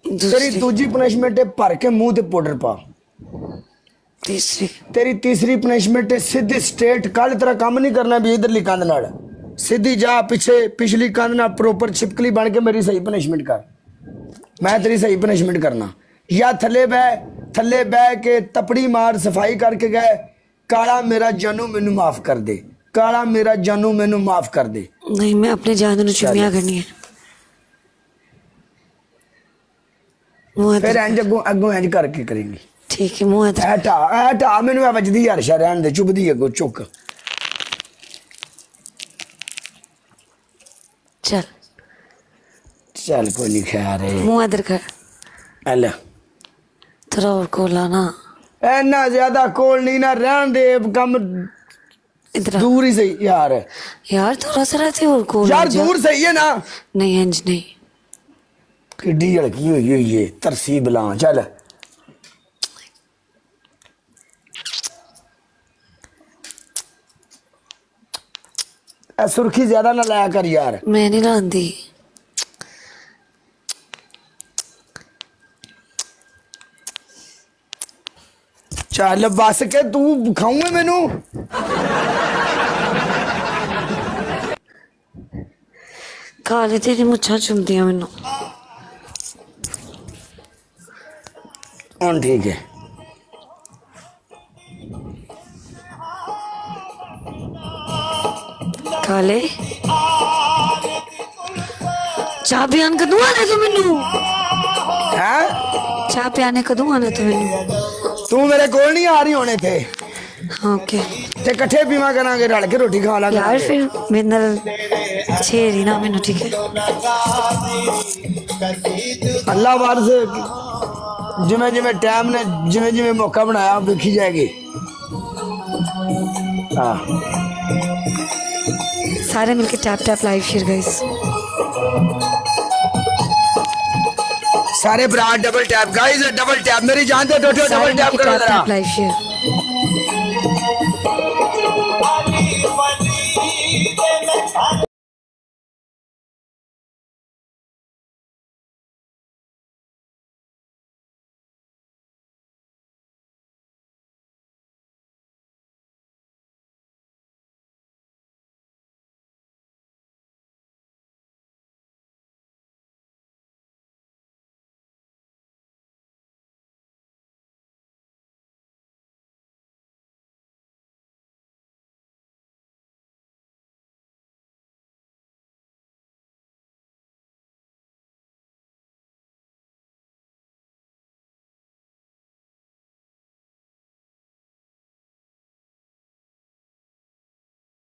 तेरी दूजी पनिशमेंट है भर के मुंह ते पाउडर पा। तीसरी तेरी तीसरी पनिशमेंट है सीधी स्ट्रेट। कल तेरा काम नहीं करना भी इधरली कंध नाल सीधी जा, पीछे पिछली कंध नाल प्रॉपर छिपकली बन के मेरी सही पनिशमेंट कर। मैं तेरी सही पनिशमेंट करना। या थले बह के तपड़ी मार सफाई करके गए, काला मेरा जानू मैनू माफ कर दे, काला मेरा जानू मैनू माफ कर दे। नहीं मैं अपने जानू नु चुमिया करनी है। फिर इंज अगों इंज करके करेंगी। ठीक है मुंह हटा मैनू वजदी यार शा रहन दे, चुभदी अगो चुक। चल चल कोई नहीं खैर है। मुंह इधर कर। अल थोड़ा और कोला ना, इन्ना ज्यादा कोल नहीं ना, रहन दे कम इधर दूर ही सही यार। यार थोड़ा सा रहते और कोल यार दूर सही है ना। नहीं इंज नहीं, किड्डी हल्की हुई है तरसी बला। चल सुर्खी ज्यादा ना लाया कर यार। मैं नहीं लांदी। चल बस के तू खाऊंगे मैनू। काले तेरी मुच्छां चुमदियां मैनू। हुन ठीक है। काले चाह पियान कदू आने तू मैनू? हैं चाह पियाने कदू आने तू मैनू? तू मेरे कोल नहीं आ रही होने थे ओके ते कट्ठे पीवा करांगे, रल के रोटी खा लांगे यार। फिर मेरे नाल छेड़ी ना मैनू, ठीक है? अल्लाह वारस जिमें जिमें टाइम ने जिमें जिमें मौका बनाया देखी जाएगी। हाँ सारे मिलके tap tap live share guys. सारे brand double tap guys, double tap मेरी जान दे, डबल टैप करो जरा। Live share